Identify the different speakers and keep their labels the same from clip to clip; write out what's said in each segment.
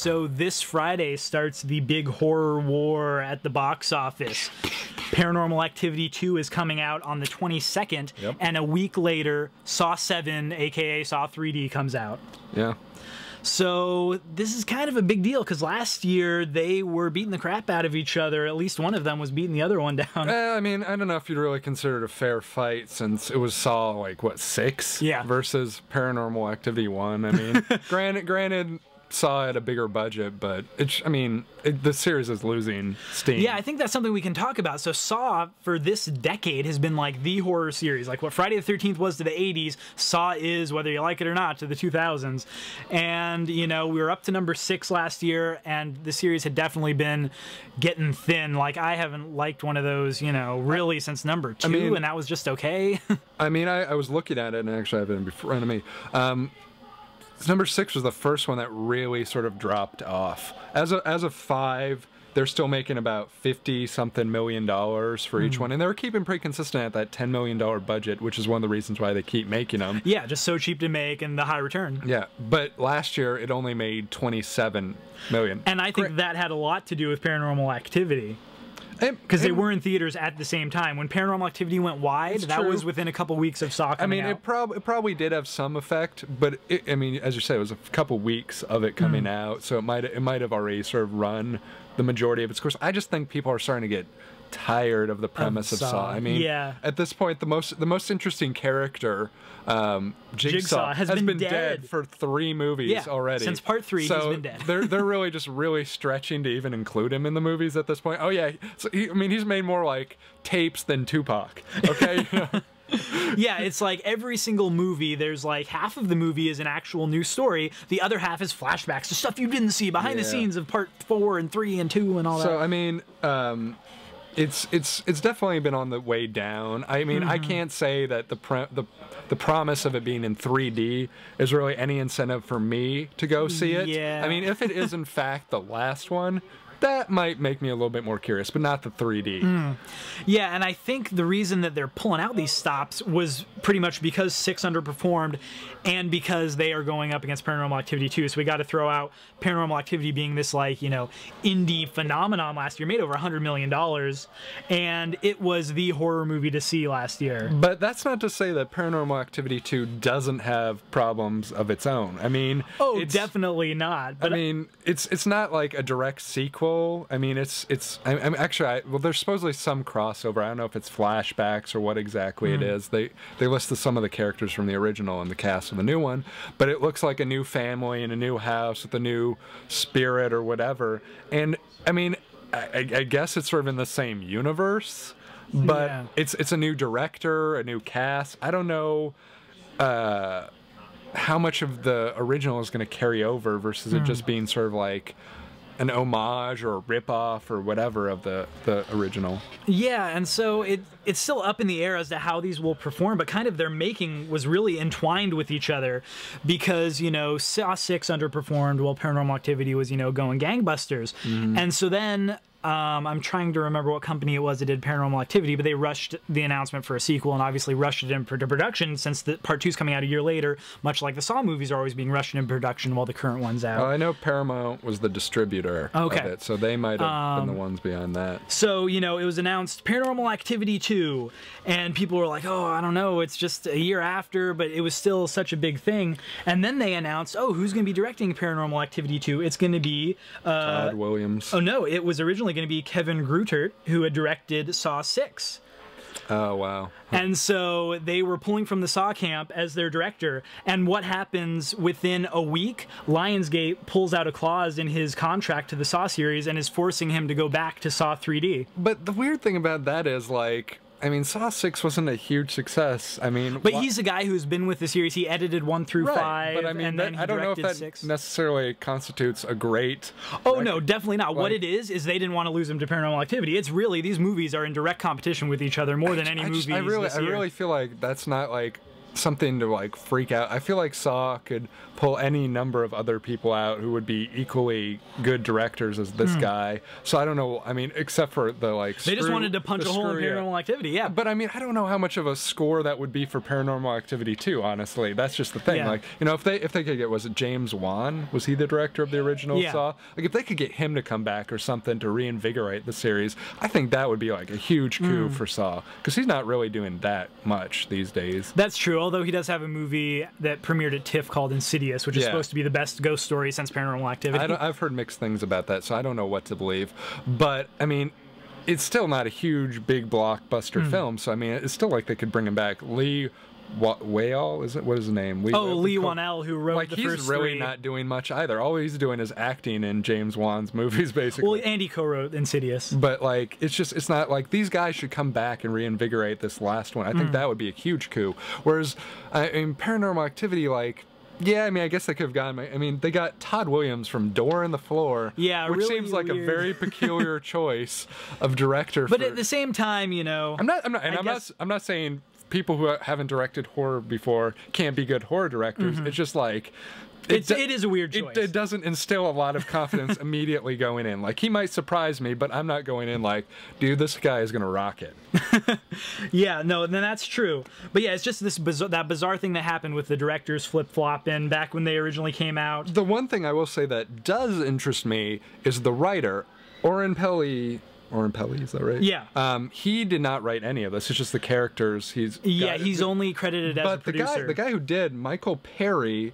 Speaker 1: so this Friday starts the big horror war at the box office. Paranormal Activity 2 is coming out on the 22nd, and a week later, Saw 7, aka Saw 3D, comes out.
Speaker 2: Yeah.
Speaker 1: So this is kind of a big deal, because last year they were beating the crap out of each other. At least one of them was beating the other one down.
Speaker 2: I mean, I don't know if you'd really consider it a fair fight, since it was Saw, like, what, 6?
Speaker 1: Yeah.
Speaker 2: Versus Paranormal Activity 1. I mean, granted, Saw had a bigger budget, but the series is losing steam.
Speaker 1: Yeah, I think that's something we can talk about. So Saw, for this decade, has been like the horror series. Like what Friday the 13th was to the 80s, Saw is, whether you like it or not, to the 2000s. And, you know, we were up to number 6 last year, and the series had definitely been getting thin. Like, I haven't liked one of those, you know, really since number 2, and that was just okay.
Speaker 2: I mean, I was looking at it, and actually I have it in front of me. Number 6 was the first one that really sort of dropped off. As of 5, they're still making about $50-something million for each one, and they're keeping pretty consistent at that $10 million budget, which is one of the reasons why they keep making them.
Speaker 1: Yeah, just so cheap to make and the high return.
Speaker 2: Yeah, but last year it only made $27 million.
Speaker 1: And I think that had a lot to do with Paranormal Activity. Because they were in theaters at the same time. When Paranormal Activity went wide, that was within a couple weeks of Saw coming out.
Speaker 2: It probably did have some effect, but I mean, as you say, it was a couple weeks of it coming out, so it might have already sort of run the majority of its course. I just think people are starting to get tired of the premise of Saw. I mean, at this point, the most interesting character, Jigsaw, has been dead for 3 movies already.
Speaker 1: Since part 3,
Speaker 2: so
Speaker 1: he's been dead.
Speaker 2: they're really just stretching to even include him in the movies at this point. Oh yeah, so he's made more like tapes than Tupac. Okay.
Speaker 1: Yeah, it's like every single movie, there's like half of the movie is an actual new story, the other half is flashbacks to stuff you didn't see behind the scenes of part 4 and 3 and 2 and all that.
Speaker 2: So I mean, it's definitely been on the way down. I mean, I can't say that the promise of it being in 3D is really any incentive for me to go see it.
Speaker 1: Yeah.
Speaker 2: I mean, if it is in fact the last one, that might make me a little bit more curious, but not the 3D.
Speaker 1: Yeah, and I think the reason that they're pulling out these stops was pretty much because 6 underperformed and because they are going up against Paranormal Activity 2. So we got to throw out Paranormal Activity being this, like, you know, indie phenomenon last year, made over $100 million, and it was the horror movie to see last year.
Speaker 2: But that's not to say that Paranormal Activity 2 doesn't have problems of its own. I mean,
Speaker 1: definitely not. But
Speaker 2: I mean, it's not like a direct sequel. I mean, I'm actually, well, there's supposedly some crossover. I don't know if it's flashbacks or what exactly it is. They listed some of the characters from the original and the cast of the new one, but it looks like a new family and a new house with a new spirit or whatever. And I mean, I guess it's sort of in the same universe, but it's a new director, a new cast. I don't know how much of the original is going to carry over versus it just being sort of like an homage or a ripoff or whatever of the original. Yeah,
Speaker 1: and so it's still up in the air as to how these will perform, but kind of their making was really entwined with each other because, you know, Saw 6 underperformed while Paranormal Activity was, you know, going gangbusters. And so then I'm trying to remember what company it was that did Paranormal Activity, but they rushed the announcement for a sequel and obviously rushed it into production since the part 2's coming out a year later, much like the Saw movies are always being rushed into production while the current one's out.
Speaker 2: I know Paramount was the distributor of it, so they might have been the ones behind that.
Speaker 1: So, you know, it was announced Paranormal Activity 2, and people were like, oh, I don't know, it's just a year after, but it was still such a big thing. And then they announced, oh, who's going to be directing Paranormal Activity 2? It's going to be
Speaker 2: Todd Williams.
Speaker 1: Oh, no, it was originally going to be Kevin Greutert, who had directed Saw 6.
Speaker 2: Oh, wow.
Speaker 1: And so they were pulling from the Saw camp as their director. And what happens within a week? Lionsgate pulls out a clause in his contract to the Saw series and is forcing him to go back to Saw 3D.
Speaker 2: But the weird thing about that is, like, I mean, Saw 6 wasn't a huge success. I mean,
Speaker 1: but he's a guy who's been with the series. He edited 1 through 5,
Speaker 2: but I mean,
Speaker 1: and then he
Speaker 2: I don't know if that
Speaker 1: 6.
Speaker 2: necessarily constitutes a great.
Speaker 1: Oh no, definitely not. Like, what it is they didn't want to lose him to Paranormal Activity. It's really these movies are in direct competition with each other more than any movies.
Speaker 2: I really feel like that's not like something to like freak out. I feel like Saw could pull any number of other people out who would be equally good directors as this guy. So I don't know. I mean, except for the like
Speaker 1: they just wanted to punch a hole in Paranormal Activity. Yeah,
Speaker 2: but I mean, I don't know how much of a score that would be for Paranormal Activity 2. Honestly, that's just the thing.
Speaker 1: Yeah.
Speaker 2: Like, you know, if they could get, was it James Wan? Was he the director of the original Saw? Like, if they could get him to come back or something to reinvigorate the series, I think that would be like a huge coup for Saw, because he's not really doing that much these days.
Speaker 1: That's true. Although he does have a movie that premiered at TIFF called Insidious, which is supposed to be the best ghost story since Paranormal Activity.
Speaker 2: I've heard mixed things about that, so I don't know what to believe. But I mean, it's still not a huge, big blockbuster film. So I mean, it's still like they could bring him back. Lee Whale, is it? What is his name?
Speaker 1: Lee Whannell, who wrote the first
Speaker 2: he's really
Speaker 1: three.
Speaker 2: Not doing much either. All he's doing is acting in James Wan's movies, basically.
Speaker 1: Well, Andy co-wrote Insidious.
Speaker 2: But like, it's not like these guys should come back and reinvigorate this last one. I think that would be a huge coup. Whereas in Paranormal Activity, like, yeah, I mean, I guess they could have gotten. I mean, they got Todd Williams from Door in the Floor, which
Speaker 1: really
Speaker 2: seems like
Speaker 1: weird.
Speaker 2: a very peculiar choice of director.
Speaker 1: But at the same time, you know,
Speaker 2: I'm not saying people who haven't directed horror before can't be good horror directors. It's just like
Speaker 1: it is a weird choice.
Speaker 2: It doesn't instill a lot of confidence immediately going in. Like, he might surprise me, but I'm not going in like, dude, this guy is gonna rock it.
Speaker 1: Yeah, no, then that's true. But yeah, it's just this bizarre thing that happened with the directors flip-flopping back when they originally came out.
Speaker 2: The one thing I will say that does interest me is the writer, Oren Peli, is that right?
Speaker 1: Yeah.
Speaker 2: He did not write any of this. It's just the characters.
Speaker 1: He's only credited as a producer.
Speaker 2: But the guy who did, Michael Perry,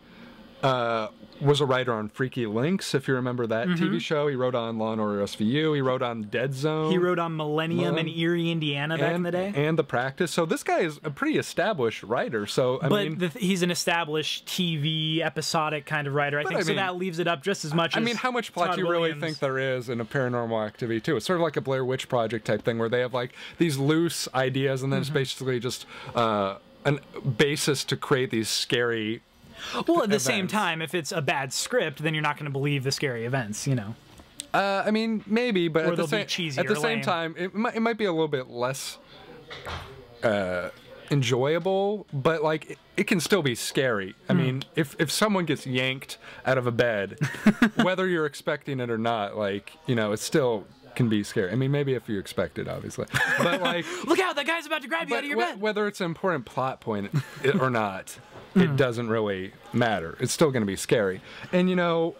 Speaker 2: was a writer on Freaky Links, if you remember that TV show. He wrote on Law & Order SVU. He wrote on Dead Zone.
Speaker 1: He wrote on Millennium and Erie, Indiana back in the day.
Speaker 2: And The Practice. So this guy is a pretty established writer. So I mean,
Speaker 1: he's an established TV episodic kind of writer. I think so that leaves it up just as much as
Speaker 2: I mean, how much plot do you really think there is in a Paranormal Activity 2? It's sort of like a Blair Witch Project type thing where they have like these loose ideas and then it's basically just a basis to create these scary
Speaker 1: Well, at the same time, if it's a bad script, then you're not going to believe the scary events, you know.
Speaker 2: I mean, maybe, but
Speaker 1: or
Speaker 2: at the same time, it might be a little bit less enjoyable, but like it can still be scary. I mean, if someone gets yanked out of a bed, whether you're expecting it or not, like, you know, it still can be scary. I mean, maybe if you expect it, obviously, but like,
Speaker 1: look out, that guy's about to grab you out of your bed.
Speaker 2: Whether it's an important plot point or not, it doesn't really matter. It's still going to be scary. And, you know,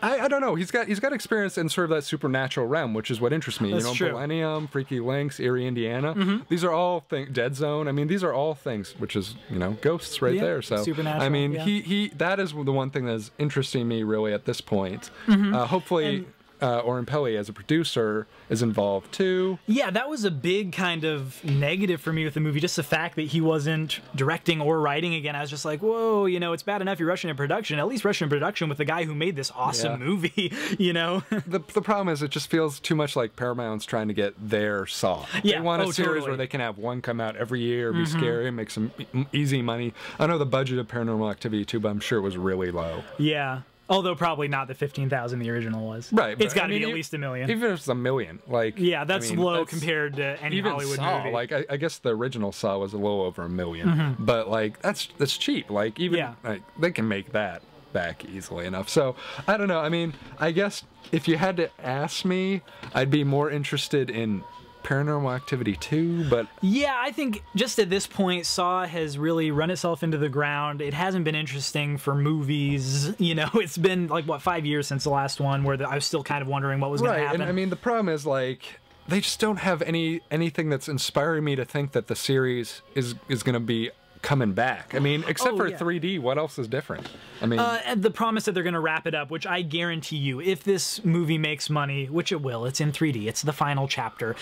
Speaker 2: I don't know. He's got experience in sort of that supernatural realm, which is what interests me.
Speaker 1: That's true.
Speaker 2: Millennium, Freaky Links, Erie, Indiana. These are all things. Dead Zone. I mean, these are all things, which is, you know, ghosts right there. So
Speaker 1: supernatural.
Speaker 2: I mean, he that is the one thing that's interesting me really at this point. Hopefully. Oren Peli as a producer is involved too. Yeah,
Speaker 1: that was a big kind of negative for me with the movie, just the fact that he wasn't directing or writing again. I was just like, whoa, you know, it's bad enough you're rushing in production. At least rush in production with the guy who made this awesome movie, you know?
Speaker 2: The problem is it just feels too much like Paramount's trying to get their Saw.
Speaker 1: Yeah,
Speaker 2: they want a series where they can have one come out every year, be scary, make some easy money. I know the budget of Paranormal Activity 2, but I'm sure it was really low.
Speaker 1: Yeah. Although probably not the 15,000 the original was.
Speaker 2: Right.
Speaker 1: It's got to be at least $1 million.
Speaker 2: Even if it's $1 million, like,
Speaker 1: yeah, that's low compared to any Hollywood
Speaker 2: Saw,
Speaker 1: movie.
Speaker 2: Like I guess the original Saw was a little over $1 million, but like that's cheap. Like even like, they can make that back easily enough. So I don't know. I mean, I guess if you had to ask me, I'd be more interested in Paranormal Activity 2, but
Speaker 1: yeah, I think just at this point Saw has really run itself into the ground. It hasn't been interesting for movies, you know. It's been like what, 5 years since the last one, where I was still kind of wondering what was going to happen.
Speaker 2: And I mean, the problem is like they just don't have anything that's inspiring me to think that the series is going to be coming back. I mean, except for 3D, what else is different? I mean,
Speaker 1: the promise that they're going to wrap it up, which I guarantee you, if this movie makes money, which it will, it's in 3D, it's the final chapter.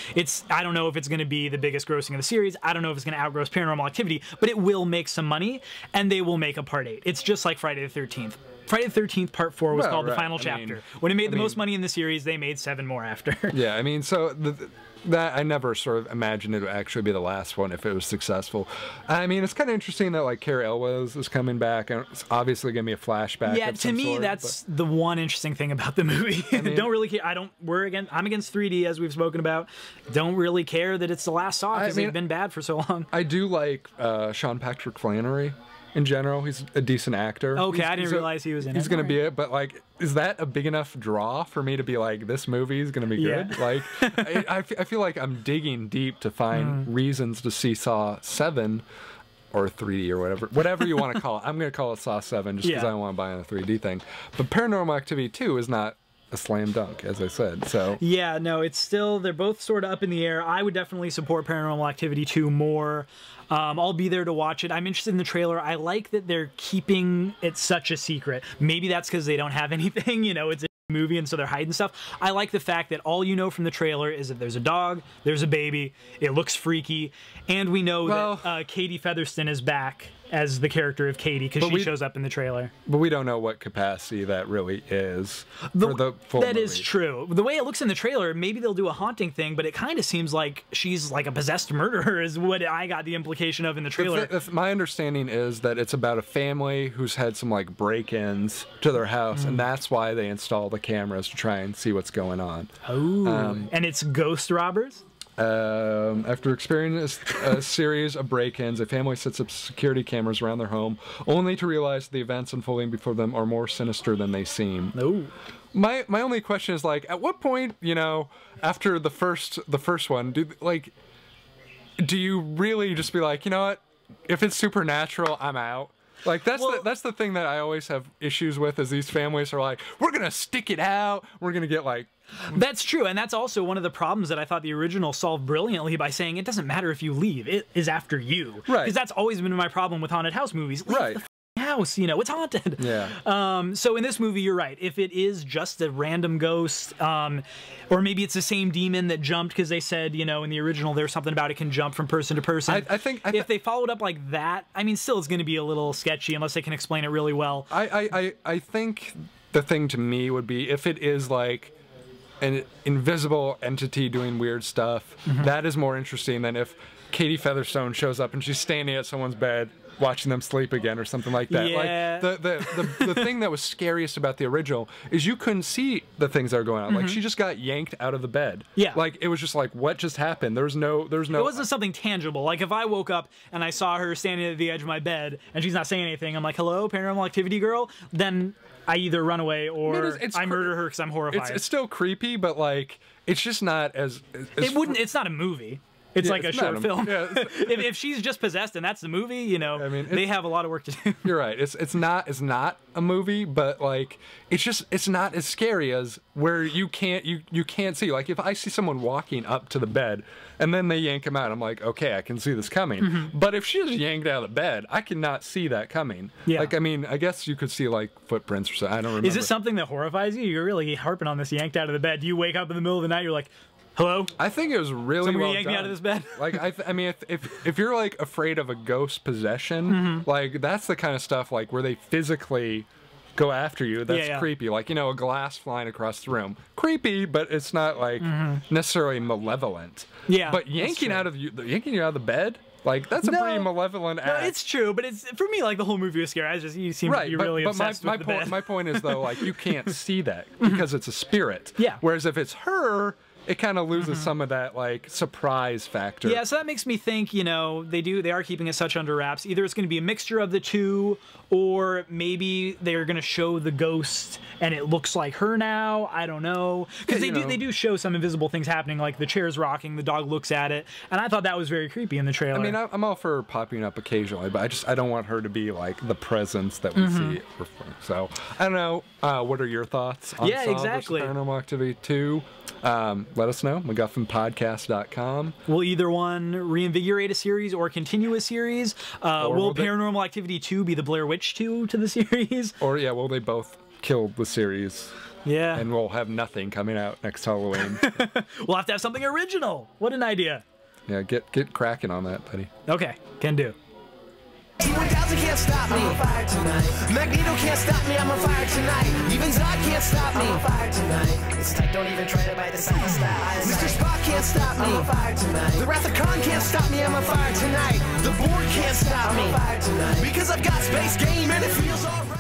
Speaker 1: I don't know if it's going to be the biggest grossing of the series. I don't know if it's going to outgross Paranormal Activity, but it will make some money, and they will make a part 8. It's just like Friday the 13th. Friday the 13th Part 4 was called the final chapter. When it made the most money in the series, they made 7 more after.
Speaker 2: Yeah, I mean, so that I never sort of imagined it would actually be the last one if it was successful. I mean, it's kind of interesting that like Carrie Elwes is coming back, and it's obviously gonna be a flashback.
Speaker 1: Yeah, to me, that's the one interesting thing about the movie. I mean, don't really care. I'm against 3D, as we've spoken about. Don't really care that it's the last Saw because they've been bad for so long.
Speaker 2: I do like Sean Patrick Flannery. in general. He's a decent actor.
Speaker 1: Okay, I didn't realize he was in it.
Speaker 2: He's going to be it, but like, is that a big enough draw for me to be like, this movie is going to be good? Like, I feel like I'm digging deep to find reasons to see Saw 7 or 3D or whatever you want to call it. I'm going to call it Saw 7 just because I don't want to buy on a 3D thing. But Paranormal Activity 2 is not a slam dunk, as I said. So
Speaker 1: yeah, no, it's still, they're both sort of up in the air. I would definitely support Paranormal Activity 2 more. I'll be there to watch it. I'm interested in the trailer. I like that they're keeping it such a secret. Maybe that's because they don't have anything, you know, it's a movie and so they're hiding stuff. I like the fact that all you know from the trailer is that there's a dog, there's a baby, it looks freaky, and we know that Katie Featherston is back as the character of Katie because she shows up in the trailer. But
Speaker 2: we don't know what capacity that really is for the full
Speaker 1: That
Speaker 2: movie.
Speaker 1: is true. The way it looks in the trailer, maybe they'll do a haunting thing, but it kind of seems like she's like a possessed murderer is what I got the implication of in the trailer.
Speaker 2: My understanding is that it's about a family who's had some like break-ins to their house, and that's why they install the cameras to try and see what's going on.
Speaker 1: Oh, and it's ghost robbers?
Speaker 2: After experiencing a series of break-ins, a family sets up security cameras around their home, only to realize the events unfolding before them are more sinister than they seem.
Speaker 1: Oh.
Speaker 2: My only question is, like, at what point, you know, after the first one, do you really just be like, you know what, if it's supernatural, I'm out? Like, that's the thing that I always have issues with, is these families are like, we're gonna stick it out, we're gonna get like...
Speaker 1: That's true, and that's also one of the problems that I thought the original solved brilliantly by saying it doesn't matter if you leave, it is after you. Right. Because that's always been my problem with haunted house movies. Leave the house, you know, it's haunted.
Speaker 2: Yeah.
Speaker 1: So in this movie, you're right. If it is just a random ghost, or maybe it's the same demon that jumped because they said, you know, in the original there's something about it can jump from person to person.
Speaker 2: I think
Speaker 1: if they followed up like that, I mean, still it's going to be a little sketchy unless they can explain it really well.
Speaker 2: I think the thing to me would be if it is like an invisible entity doing weird stuff, that is more interesting than if Katie Featherstone shows up and she's standing at someone's bed watching them sleep again or something like that.
Speaker 1: Yeah.
Speaker 2: Like the thing that was scariest about the original is you couldn't see the things that were going on. Like she just got yanked out of the bed.
Speaker 1: Yeah.
Speaker 2: Like it was just like, what just happened? There was no. It
Speaker 1: wasn't something tangible. Like if I woke up and I saw her standing at the edge of my bed and she's not saying anything, I'm like, hello, Paranormal Activity girl. Then I either run away or I murder her because I'm horrified.
Speaker 2: It's still creepy, but like it's just not as
Speaker 1: it's not a movie. It's like a short film.
Speaker 2: Yeah,
Speaker 1: if she's just possessed and that's the movie, you know, I mean, they have a lot of work to do.
Speaker 2: You're right. It's not a movie, but like it's not as scary as where you can't see. Like if I see someone walking up to the bed and then they yank him out, I'm like, okay, I can see this coming. But if she just yanked out of the bed, I cannot see that coming. Yeah. Like I mean, I guess you could see like footprints or something. I don't remember.
Speaker 1: Is this something that horrifies you? You're really harping on this yanked out of the bed. Do you wake up in the middle of the night? You're like, hello?
Speaker 2: I think it was really well
Speaker 1: yank
Speaker 2: done.
Speaker 1: Me out of this bed?
Speaker 2: Like I mean, if you're like afraid of a ghost possession, like that's the kind of stuff like where they physically go after you. That's creepy. Like, you know, a glass flying across the room, creepy, but it's not like necessarily malevolent.
Speaker 1: Yeah,
Speaker 2: but yanking you out of the bed. Like that's a pretty malevolent act.
Speaker 1: No, it's true, but it's for me like the whole movie was scary. You seem to be really obsessed with the bed.
Speaker 2: My point is though, like you can't see that because it's a spirit.
Speaker 1: Yeah.
Speaker 2: Whereas if it's her, it kind of loses some of that like surprise factor.
Speaker 1: Yeah, so that makes me think, you know, they are keeping it such under wraps. Either it's going to be a mixture of the two, or maybe they're going to show the ghost and it looks like her now. I don't know, because they do show some invisible things happening, like the chair's rocking, the dog looks at it, and I thought that was very creepy in the trailer.
Speaker 2: I mean, I'm all for popping up occasionally, but I don't want her to be like the presence that we see. So I don't know. What are your thoughts on Saw vs. Paranormal Activity 2? Let us know. MacGuffinPodcast.com.
Speaker 1: Will either one reinvigorate a series or continue a series? Will Paranormal Activity 2 be the Blair Witch 2 to the series?
Speaker 2: Or will they both kill the series?
Speaker 1: Yeah.
Speaker 2: And we'll have nothing coming out next Halloween.
Speaker 1: We'll have to have something original. What an idea.
Speaker 2: Yeah, get cracking on that, buddy.
Speaker 1: Okay, can do.
Speaker 3: 1000 can't stop me. I'm on fire tonight. Magneto can't stop me. I'm on fire tonight. Even Zod can't stop me. I'm on fire tonight. It's tight, don't even try to bite the side of style. Mr. Spock can't stop me. I'm on fire tonight. The Wrath of Khan can't stop me. I'm on fire tonight. The Borg can't stop me. I'm on fire tonight. Because I've got space game and it feels alright.